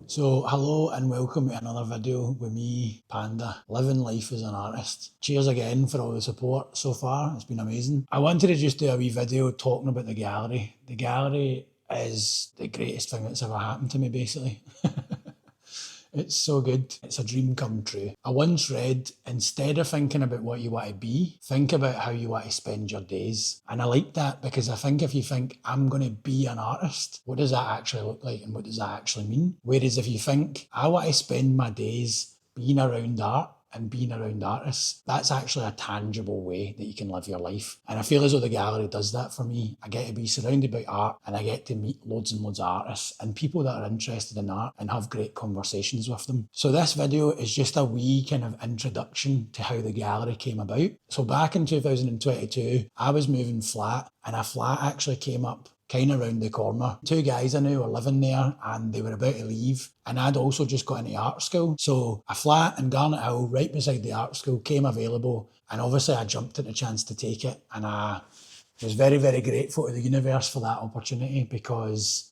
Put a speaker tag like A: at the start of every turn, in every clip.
A: So hello and welcome to another video with me, Panda, living life as an artist. Cheers again for all the support so far, it's been amazing. I wanted to just do a wee video talking about the gallery. The gallery is the greatest thing that's ever happened to me basically. It's so good. It's a dream come true. I once read, instead of thinking about what you want to be, think about how you want to spend your days. And I like that because I think if you think, I'm going to be an artist, what does that actually look like and what does that actually mean? Whereas if you think, I want to spend my days being around art, and being around artists, that's actually a tangible way that you can live your life. And I feel as though the gallery does that for me. I get to be surrounded by art and I get to meet loads and loads of artists and people that are interested in art and have great conversations with them. So this video is just a wee kind of introduction to how the gallery came about. So back in 2022, I was moving flat and a flat actually came up kind of round the corner. Two guys I knew were living there and they were about to leave. And I'd also just got into art school. So a flat in Garnet Hill, right beside the art school, came available. And obviously I jumped at the chance to take it. And I was very, very grateful to the universe for that opportunity because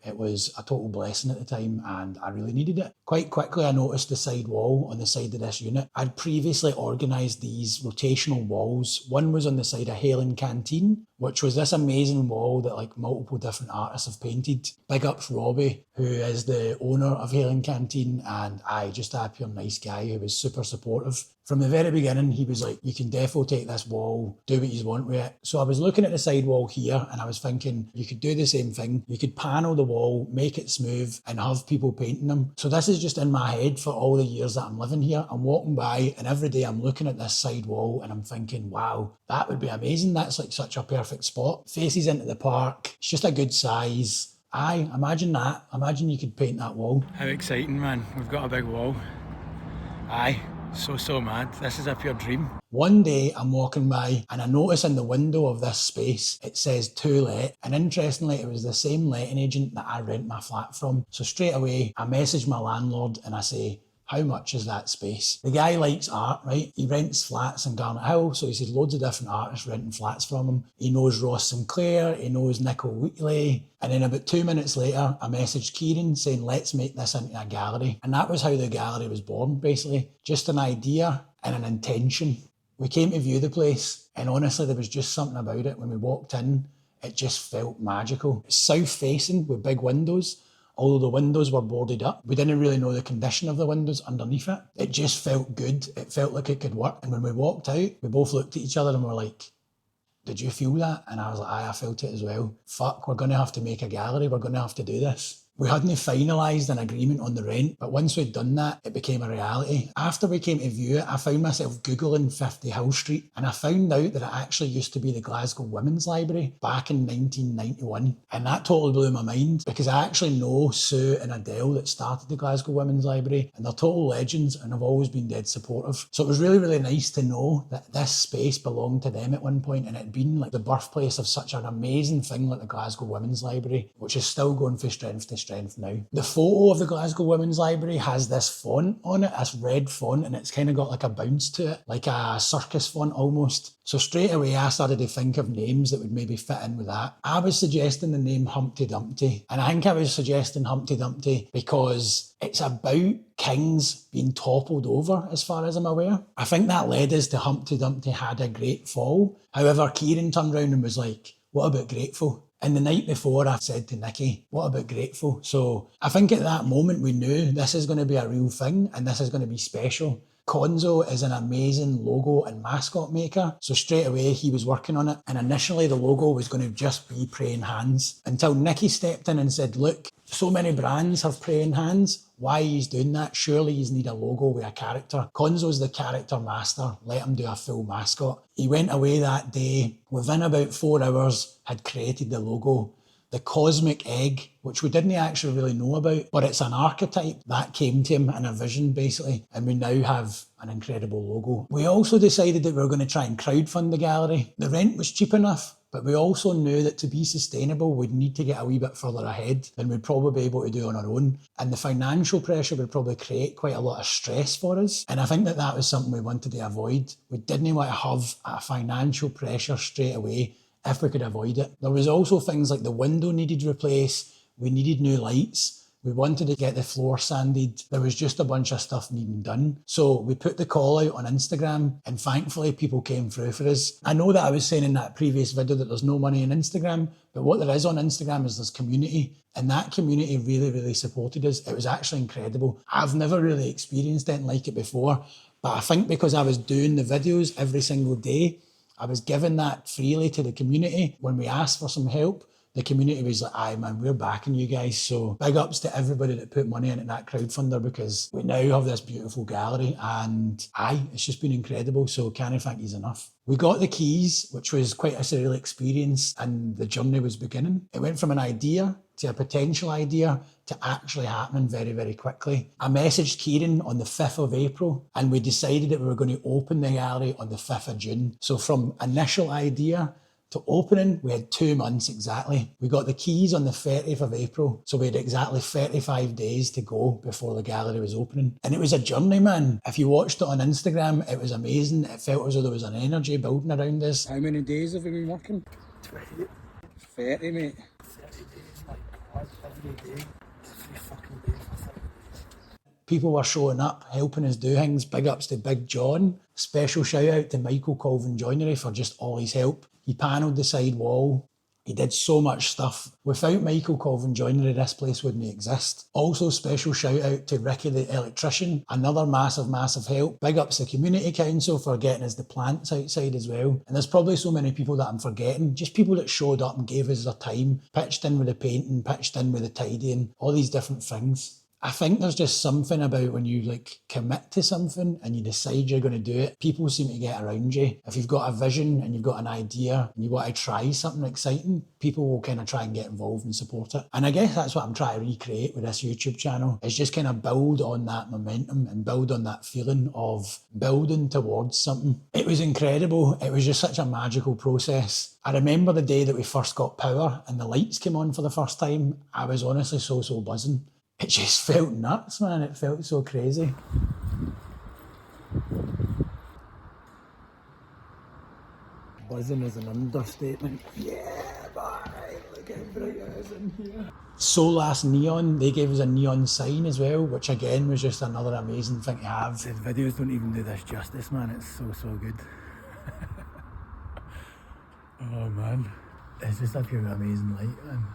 A: it was a total blessing at the time and I really needed it. Quite quickly, I noticed the side wall on the side of this unit. I'd previously organised these rotational walls. One was on the side of Halen Canteen, which was this amazing wall that like multiple different artists have painted. Big ups Robbie, who is the owner of Halen Canteen, and just a pure nice guy who was super supportive. From the very beginning, he was like, you can defo take this wall, do what you want with it. So I was looking at the side wall here and I was thinking, you could do the same thing. You could panel the wall, make it smooth and have people painting them. So this is just in my head for all the years that I'm living here. I'm walking by and every day I'm looking at this side wall and I'm thinking, wow, that would be amazing. That's like such a perfect spot. Faces into the park. It's just a good size. Imagine that. Imagine you could paint that wall. How exciting, man. We've got a big wall. So mad. This is a pure dream. One day I'm walking by and I notice in the window of this space, it says to let. And interestingly, it was the same letting agent that I rent my flat from. So straight away, I message my landlord and I say, how much is that space? The guy likes art, right? He rents flats in Garnet Hill, so he sees loads of different artists renting flats from him. He knows Ross Sinclair, he knows Nicole Wheatley. And then about 2 minutes later, I messaged Kieran saying, let's make this into a gallery. And that was how the gallery was born, basically. Just an idea and an intention. We came to view the place, and honestly, there was just something about it. When we walked in, it just felt magical. It's south-facing with big windows. Although the windows were boarded up, we didn't really know the condition of the windows underneath it. It just felt good. It felt like it could work. And when we walked out, we both looked at each other and were like, did you feel that? And I was like, I felt it as well. Fuck, we're going to have to make a gallery. We're going to have to do this. We hadn't finalised an agreement on the rent, but once we'd done that, it became a reality. After we came to view it, I found myself Googling 50 Hill Street, and I found out that it actually used to be the Glasgow Women's Library back in 1991. And that totally blew my mind, because I actually know Sue and Adele that started the Glasgow Women's Library, and they're total legends, and have always been dead supportive. So it was really, really nice to know that this space belonged to them at one point, and it had been like the birthplace of such an amazing thing like the Glasgow Women's Library, which is still going from strength to strength now. The photo of the Glasgow Women's Library has this font on it, this red font, and it's kind of got like a bounce to it, like a circus font almost. So straight away I started to think of names that would maybe fit in with that. I was suggesting the name Humpty Dumpty, and I think I was suggesting Humpty Dumpty because it's about kings being toppled over, as far as I'm aware. I think that led us to Humpty Dumpty had a great fall. However, Kieran turned around and was like, what about grateful? And the night before I said to Nikki, what about grateful? So I think at that moment we knew this is going to be a real thing and this is going to be special. Konzo is an amazing logo and mascot maker. So straight away he was working on it. And initially the logo was going to just be praying hands until Nikki stepped in and said, look, so many brands have praying hands. Why he's doing that? Surely he's need a logo with a character. Konzo's the character master. Let him do a full mascot. He went away that day. Within about 4 hours, had created the logo. The cosmic egg, which we didn't actually really know about, but it's an archetype that came to him in a vision, basically. And we now have an incredible logo. We also decided that we were going to try and crowdfund the gallery. The rent was cheap enough, but we also knew that to be sustainable, we'd need to get a wee bit further ahead than we'd probably be able to do on our own. And the financial pressure would probably create quite a lot of stress for us. And I think that that was something we wanted to avoid. We didn't want to have a financial pressure straight away if we could avoid it. There was also things like the window needed replaced, we needed new lights. We wanted to get the floor sanded. There was just a bunch of stuff needing done. So we put the call out on Instagram and thankfully people came through for us. I know that I was saying in that previous video that there's no money on Instagram, but what there is on Instagram is there's community. And that community really, really supported us. It was actually incredible. I've never really experienced anything like it before, but I think because I was doing the videos every single day, I was giving that freely to the community. When we asked for some help, the community was like, aye man, we're backing you guys. So big ups to everybody that put money into that crowdfunder, because we now have this beautiful gallery and aye, it's just been incredible. So can't thank yous enough. We got the keys, which was quite a surreal experience, and the journey was beginning. It went from an idea to a potential idea to actually happening very, very quickly. I messaged Kieran on the 5th of April and we decided that we were going to open the gallery on the 5th of June. So from initial idea to opening, we had 2 months exactly. We got the keys on the 30th of April, so we had exactly 35 days to go before the gallery was opening. And it was a journey, man. If you watched it on Instagram, it was amazing. It felt as though there was an energy building around us. How many days have we been working? 20. 30, mate. 30 days, my God, every day. Every fucking day. People were showing up, helping us do things. Big ups to Big John. Special shout out to Michael Colvin Joinery for just all his help. He panelled the side wall. He did so much stuff. Without Michael Colvin Joinery, this place wouldn't exist. Also, special shout out to Ricky the electrician. Another massive, massive help. Big ups to Community Council for getting us the plants outside as well. And there's probably so many people that I'm forgetting. Just people that showed up and gave us their time, pitched in with the painting, pitched in with the tidying, all these different things. I think there's just something about when you commit to something and you decide you're going to do it, people seem to get around you. If you've got a vision and you've got an idea and you want to try something exciting, people will kind of try and get involved and support it. And I guess that's what I'm trying to recreate with this YouTube channel, is just kind of build on that momentum and build on that feeling of building towards something. It was incredible. It was just such a magical process. I remember the day that we first got power and the lights came on for the first time. I was honestly so buzzing. It just felt nuts, man. It felt so crazy. Buzzing is an understatement. Yeah, bye. Look how bright it is in here. Solas Neon, they gave us a neon sign as well, which again was just another amazing thing to have. These videos don't even do this justice, man. It's so good. Oh man, it's just a pure amazing light, man.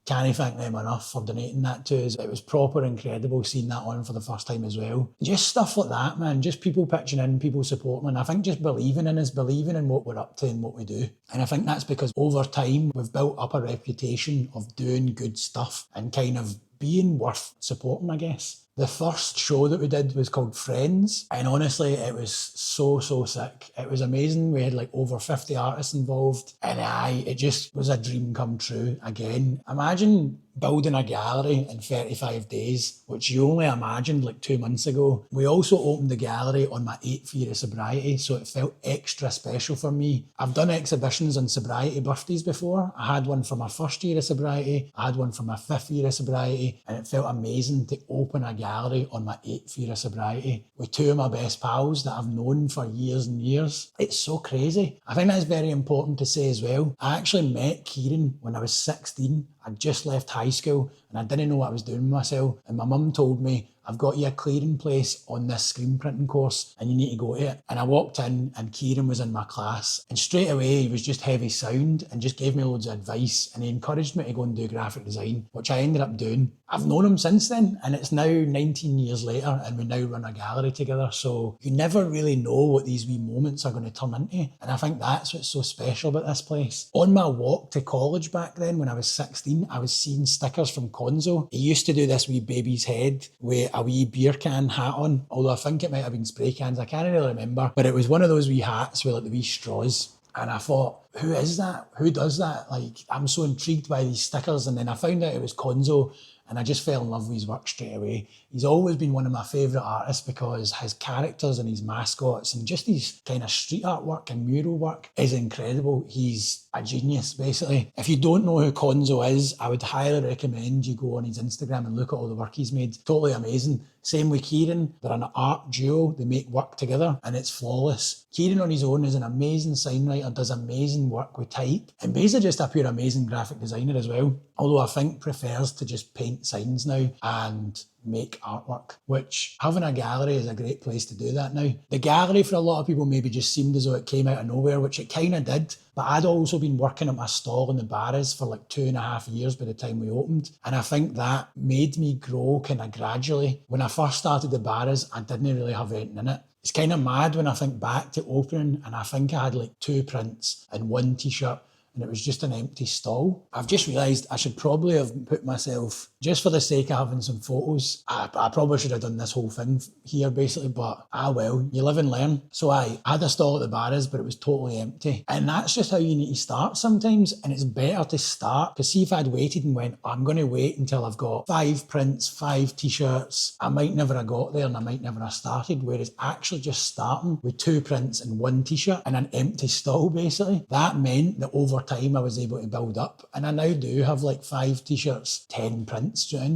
A: Can't thank them enough for donating that to us. It was proper incredible seeing that on for the first time as well. Just stuff like that, man. Just people pitching in, people supporting. And I think just believing in us, believing in what we're up to and what we do. And I think that's because over time, we've built up a reputation of doing good stuff and kind of being worth supporting, I guess. The first show that we did was called Friends, and honestly, it was so sick. It was amazing. We had over 50 artists involved, and it just was a dream come true again. Imagine building a gallery in 35 days, which you only imagined 2 months ago. We also opened the gallery on my 8th year of sobriety, so it felt extra special for me. I've done exhibitions on sobriety birthdays before. I had one for my 1st year of sobriety, I had one for my 5th year of sobriety, and it felt amazing to open a gallery on my 8th year of sobriety with 2 of my best pals that I've known for years and years. It's so crazy. I think that's very important to say as well. I actually met Kieran when I was 16. I'd just left high school and I didn't know what I was doing with myself. And my mum told me, I've got you a clearing place on this screen printing course and you need to go to it. And I walked in and Kieran was in my class, and straight away he was just heavy sound and just gave me loads of advice, and he encouraged me to go and do graphic design, which I ended up doing. I've known him since then, and it's now 19 years later and we now run a gallery together. So you never really know what these wee moments are going to turn into. And I think that's what's so special about this place. On my walk to college back then, when I was 16, I was seeing stickers from Konzo. He used to do this wee baby's head with a wee beer can hat on, although I think it might have been spray cans, I can't really remember, but it was one of those wee hats with the wee straws. And I thought, who is that? Who does that? I'm so intrigued by these stickers. And then I found out it was Konzo, and I just fell in love with his work straight away. He's always been one of my favourite artists because his characters and his mascots and just his kind of street art work and mural work is incredible. He's a genius, basically. If you don't know who Konzo is, I would highly recommend you go on his Instagram and look at all the work he's made. Totally amazing. Same with Kieran. They're an art duo. They make work together and it's flawless. Kieran on his own is an amazing sign writer, does amazing work with type, and basically just a pure amazing graphic designer as well. although I think prefers to just paint signs now and make artwork, which having a gallery is a great place to do that now. The gallery for a lot of people maybe just seemed as though it came out of nowhere, which it kind of did, but I'd also been working at my stall in the Barras for like 2.5 years by the time we opened, and I think that made me grow kind of gradually. When I first started the Barras, I didn't really have anything in it. It's kind of mad when I think back to opening, and I think I had like 2 prints and 1 t-shirt, and it was just an empty stall. I've just realised I should probably have put myself, just for the sake of having some photos, I probably should have done this whole thing here basically, but well, you live and learn. So I had a stall at the Barras, but it was totally empty. And that's just how you need to start sometimes, and it's better to start, because see if I'd waited and went, I'm going to wait until I've got 5 prints, 5 t-shirts, I might never have got there and I might never have started, whereas actually just starting with 2 prints and 1 t-shirt and an empty stall basically, that meant that over time I was able to build up, and I now do have like 5 t-shirts, 10 prints,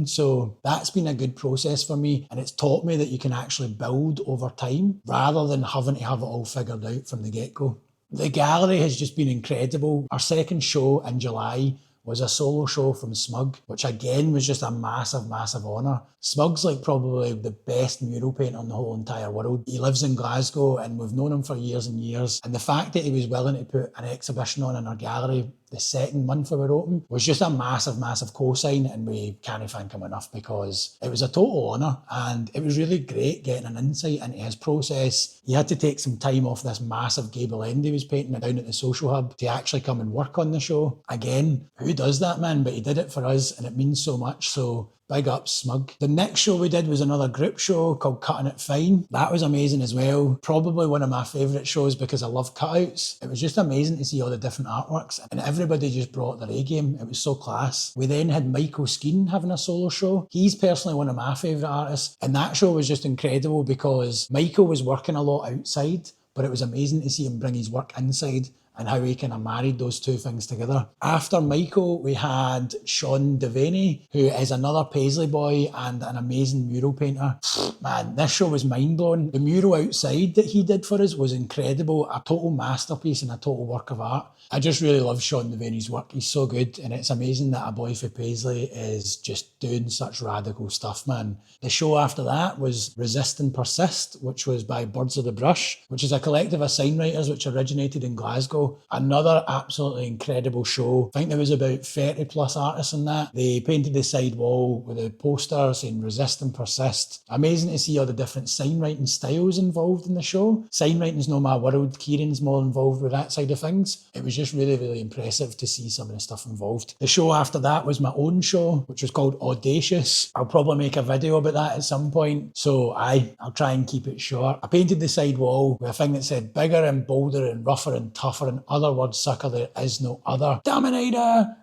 A: so that's been a good process for me, and it's taught me that you can actually build over time rather than having to have it all figured out from the get-go. The gallery has just been incredible. Our second show in July was a solo show from Smug, which again was just a massive, massive honour. Smug's like probably the best mural painter in the whole entire world. He lives in Glasgow and we've known him for years and years. And the fact that he was willing to put an exhibition on in our gallery the second month we were open was just a massive, massive cosign, and we can't thank him enough because it was a total honour, and it was really great getting an insight into his process. He had to take some time off this massive gable end he was painting down at the Social Hub to actually come and work on the show. Again, who does that, man? But he did it for us and it means so much, so big up Smug. The next show we did was another group show called Cutting It Fine. That was amazing as well. Probably one of my favourite shows because I love cutouts. It was just amazing to see all the different artworks, and everybody just brought their A game. It was so class. We then had Michael Skeen having a solo show. He's personally one of my favourite artists, and that show was just incredible because Michael was working a lot outside, but it was amazing to see him bring his work inside and how he kind of married those two things together. After Michael, we had Sean Devaney, who is another Paisley boy and an amazing mural painter. Man, this show was mind-blowing. The mural outside that he did for us was incredible, a total masterpiece and a total work of art. I just really love Sean Devaney's work. He's so good, and it's amazing that a boy for Paisley is just doing such radical stuff, man. The show after that was Resist and Persist, which was by Birds of the Brush, which is a collective of signwriters which originated in Glasgow. Another absolutely incredible show. I think there was about 30 plus artists in that. They painted the side wall with a poster saying Resist and Persist. Amazing to see all the different signwriting styles involved in the show. Signwriting's no my world. Kieran's more involved with that side of things. It was just really, really impressive to see some of the stuff involved. The show after that was my own show, which was called Audacious. I'll probably make a video about that at some point, so I'll try and keep it short. I painted the side wall with a thing that said bigger and bolder and rougher and tougher and other words sucker there is no other. Dominator!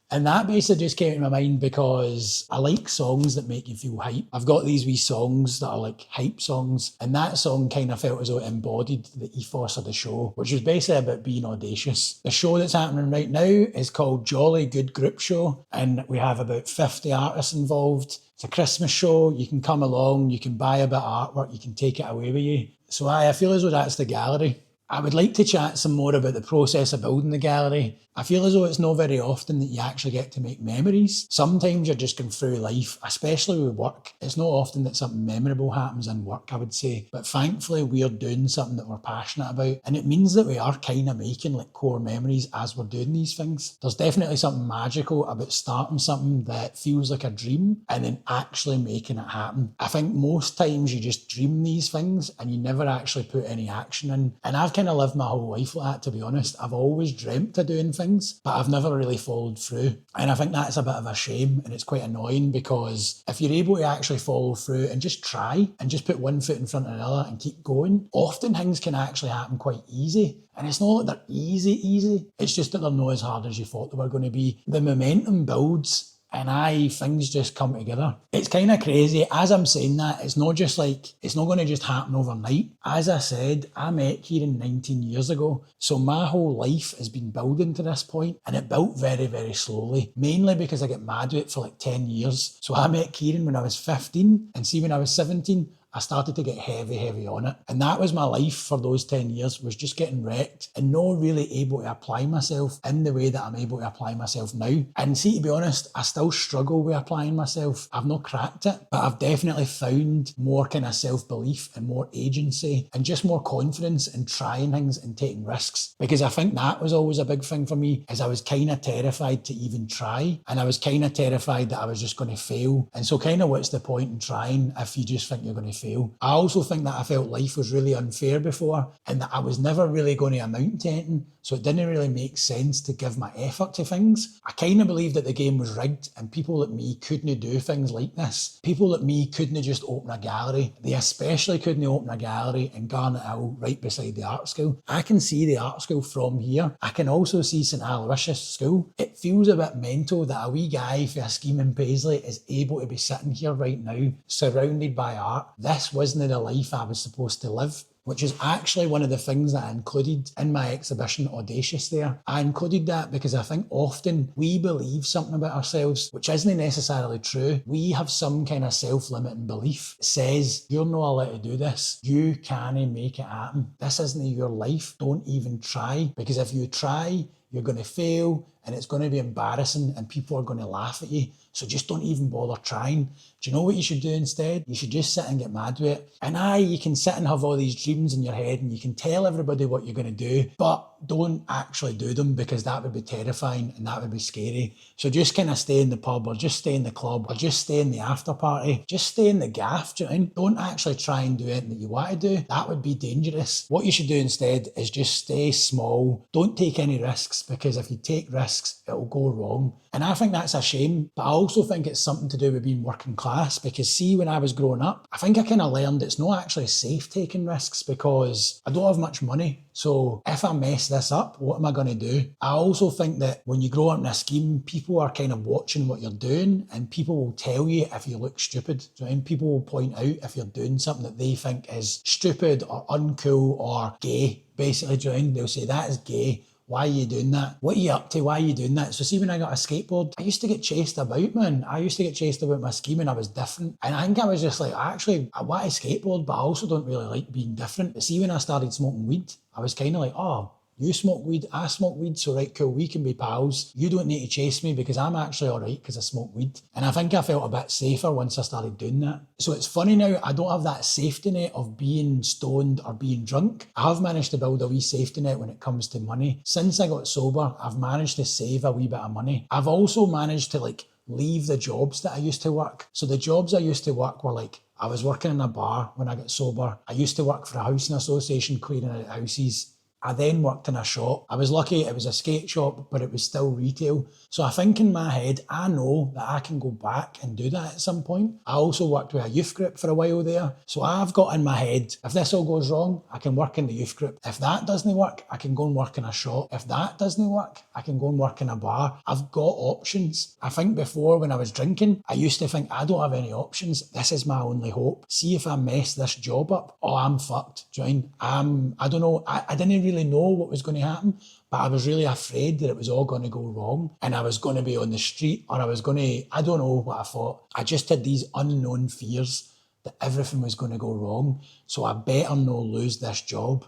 A: And that basically just came to my mind because I like songs that make you feel hype. I've got these wee songs that are like hype songs, and that song kind of felt as though it embodied the ethos of the show, which was basically about being audacious. The show that's happening right now is called Jolly Good Group Show, and we have about 50 artists involved. It's a Christmas show. You can come along, you can buy a bit of artwork, you can take it away with you. So I feel as though that's the gallery. I would like to chat some more about the process of building the gallery. I feel as though it's not very often that you actually get to make memories. Sometimes you're just going through life, especially with work. It's not often that something memorable happens in work, I would say. But thankfully, we're doing something that we're passionate about. And it means that we are kind of making like core memories as we're doing these things. There's definitely something magical about starting something that feels like a dream and then actually making it happen. I think most times you just dream these things and you never actually put any action in. And I've kind of lived my whole life like that, to be honest. I've always dreamt of doing things, but I've never really followed through. And I think that's a bit of a shame, and it's quite annoying because if you're able to actually follow through and just try and just put one foot in front of another and keep going, often things can actually happen quite easy. And it's not that they're easy. It's just that they're not as hard as you thought they were going to be. The momentum builds, and things just come together. It's kind of crazy. As I'm saying that, it's not going to just happen overnight. As I said, I met Kieran 19 years ago. So my whole life has been building to this point, and it built very, very slowly, mainly because I got mad with it for like 10 years. So I met Kieran when I was 15, and see, when I was 17, I started to get heavy on it. And that was my life for those 10 years, was just getting wrecked and not really able to apply myself in the way that I'm able to apply myself now. And see, to be honest, I still struggle with applying myself. I've not cracked it, but I've definitely found more kind of self-belief and more agency and just more confidence in trying things and taking risks. Because I think that was always a big thing for me, is I was kind of terrified to even try. And I was kind of terrified that I was just going to fail. And so kind of what's the point in trying if you just think you're going to fail? I also think that I felt life was really unfair before and that I was never really going to amount to anything. So it didn't really make sense to give my effort to things. I kind of believed that the game was rigged and people like me couldn't do things like this. People like me couldn't just open a gallery. They especially couldn't open a gallery in Garnet Hill right beside the art school. I can see the art school from here. I can also see St Aloysius School. It feels a bit mental that a wee guy for a scheme in Paisley is able to be sitting here right now, surrounded by art. This wasn't the life I was supposed to live, which is actually one of the things that I included in my exhibition Audacious there. I included that because I think often we believe something about ourselves, which isn't necessarily true. We have some kind of self-limiting belief. It says, you're not allowed to do this. You can't make it happen. This isn't your life. Don't even try. Because if you try, you're going to fail and it's going to be embarrassing and people are going to laugh at you. So just don't even bother trying. Do you know what you should do instead? You should just sit and get mad with it. And you can sit and have all these dreams in your head and you can tell everybody what you're going to do, but don't actually do them because that would be terrifying and that would be scary. So just kind of stay in the pub or just stay in the club or just stay in the after party. Just stay in the gaff, do you know what I mean? Don't actually try and do anything that you want to do. That would be dangerous. What you should do instead is just stay small. Don't take any risks, because if you take risks, it'll go wrong. And I think that's a shame, but I also think it's something to do with being working class, because see, when I was growing up, I think I kind of learned it's not actually safe taking risks because I don't have much money. So if I mess this up, what am I going to do? I also think that when you grow up in a scheme, people are kind of watching what you're doing and people will tell you if you look stupid. Do you know what I mean? People will point out if you're doing something that they think is stupid or uncool or gay. Basically, do you know what I mean? They'll say that is gay. Why are you doing that? What are you up to? Why are you doing that? So see, when I got a skateboard, I used to get chased about, man. I used to get chased about my scheme and I was different. And I think I was just like, I want a skateboard, but I also don't really like being different. But see, when I started smoking weed, I was kind of like, oh, you smoke weed, I smoke weed, so right, cool, we can be pals. You don't need to chase me because I'm actually all right because I smoke weed. And I think I felt a bit safer once I started doing that. So it's funny now, I don't have that safety net of being stoned or being drunk. I have managed to build a wee safety net when it comes to money. Since I got sober, I've managed to save a wee bit of money. I've also managed to leave the jobs that I used to work. So the jobs I used to work were I was working in a bar when I got sober. I used to work for a housing association clearing out houses. I then worked in a shop. I was lucky it was a skate shop, but it was still retail. So I think in my head, I know that I can go back and do that at some point. I also worked with a youth group for a while there. So I've got in my head, if this all goes wrong, I can work in the youth group. If that doesn't work, I can go and work in a shop. If that doesn't work, I can go and work in a bar. I've got options. I think before when I was drinking, I used to think I don't have any options. This is my only hope. See if I mess this job up, oh, I'm fucked. Join. I don't know. I didn't really know what was going to happen, but I was really afraid that it was all going to go wrong and I was going to be on the street or I don't know what I thought. I just had these unknown fears that everything was going to go wrong. So I better not lose this job.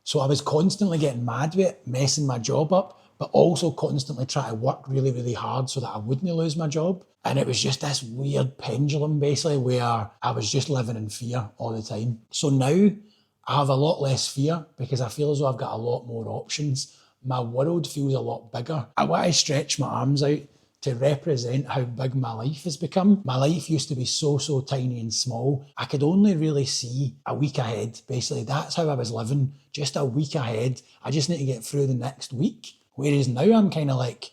A: So I was constantly getting mad with it, messing my job up, but also constantly trying to work really, really hard so that I wouldn't lose my job. And it was just this weird pendulum basically where I was just living in fear all the time. So now I have a lot less fear because I feel as though I've got a lot more options. My world feels a lot bigger. I want to stretch my arms out to represent how big my life has become. My life used to be so tiny and small. I could only really see a week ahead. Basically, that's how I was living, just a week ahead. I just need to get through the next week. Whereas now I'm kind of like,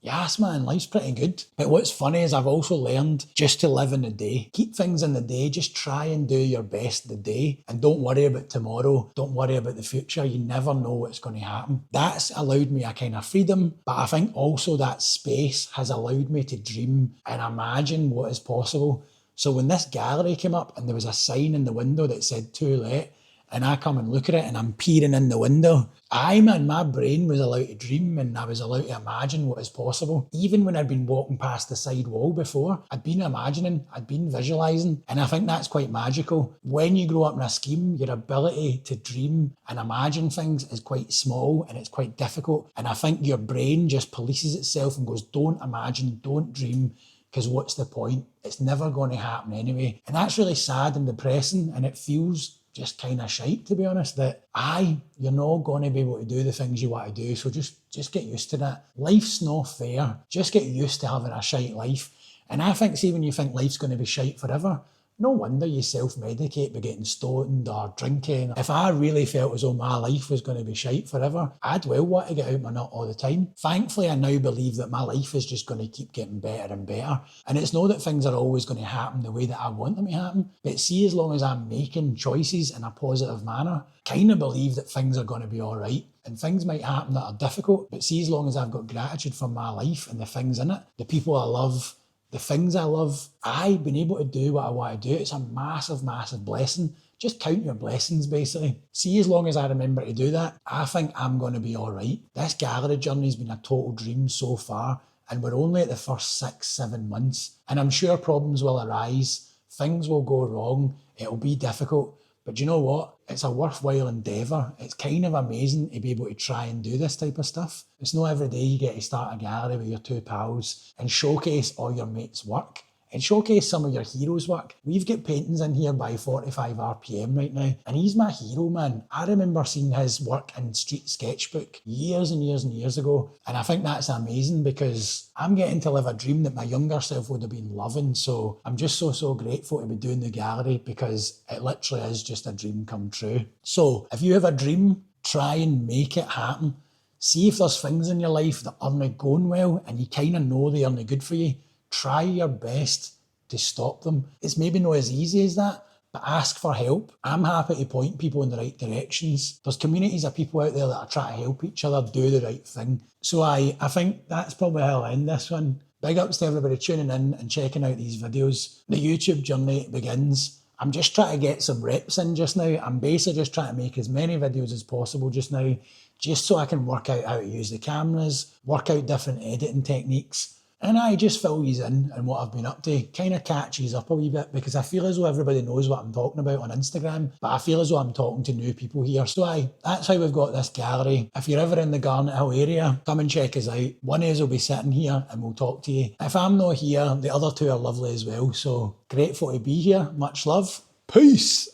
A: yes, man, life's pretty good. But what's funny is I've also learned just to live in the day. Keep things in the day. Just try and do your best the day. And don't worry about tomorrow. Don't worry about the future. You never know what's going to happen. That's allowed me a kind of freedom. But I think also that space has allowed me to dream and imagine what is possible. So when this gallery came up and there was a sign in the window that said "to let," and I come and look at it and I'm peering in the window. Aye man, my brain was allowed to dream and I was allowed to imagine what is possible. Even when I'd been walking past the side wall before, I'd been imagining, I'd been visualising, and I think that's quite magical. When you grow up in a scheme, your ability to dream and imagine things is quite small and it's quite difficult, and I think your brain just polices itself and goes, don't imagine, don't dream, because what's the point? It's never going to happen anyway. And that's really sad and depressing, and it feels just kind of shite, to be honest, that you're not going to be able to do the things you want to do, so just get used to that. Life's not fair. Just get used to having a shite life. And I think, see, when you think life's going to be shite forever, no wonder you self-medicate by getting stoned or drinking. If I really felt as though my life was going to be shite forever, I'd well want to get out my nut all the time. Thankfully, I now believe that my life is just going to keep getting better and better. And it's not that things are always going to happen the way that I want them to happen, but see, as long as I'm making choices in a positive manner, kind of believe that things are going to be all right. And things might happen that are difficult, but see, as long as I've got gratitude for my life and the things in it, the people I love, the things I love, I've been able to do what I want to do. It's a massive, massive blessing. Just count your blessings, basically. See, as long as I remember to do that, I think I'm going to be all right. This gallery journey's been a total dream so far, and we're only at the first 6-7 months. And I'm sure problems will arise, things will go wrong, it'll be difficult. But do you know what? It's a worthwhile endeavour. It's kind of amazing to be able to try and do this type of stuff. It's not every day you get to start a gallery with your two pals and showcase all your mates' work and showcase some of your heroes' work. We've got paintings in here by 45 RPM right now, and he's my hero, man. I remember seeing his work in Street Sketchbook years and years and years ago, and I think that's amazing because I'm getting to live a dream that my younger self would have been loving. So I'm just so grateful to be doing the gallery, because it literally is just a dream come true. So if you have a dream, try and make it happen. See if there's things in your life that aren't going well and you kind of know they aren't good for you. Try your best to stop them. It's maybe not as easy as that, but ask for help. I'm happy to point people in the right directions. There's communities of people out there that are trying to help each other do the right thing. So I think that's probably how I'll end this one. Big ups to everybody tuning in and checking out these videos. The YouTube journey begins. I'm just trying to get some reps in just now. I'm basically just trying to make as many videos as possible just now, just so I can work out how to use the cameras, work out different editing techniques. And I just fill these in and what I've been up to, kind of catches up a wee bit, because I feel as though everybody knows what I'm talking about on Instagram, but I feel as though I'm talking to new people here. So that's how we've got this gallery. If you're ever in the Garnet Hill area, come and check us out. One of us will be sitting here and we'll talk to you. If I'm not here, the other two are lovely as well. So grateful to be here. Much love. Peace.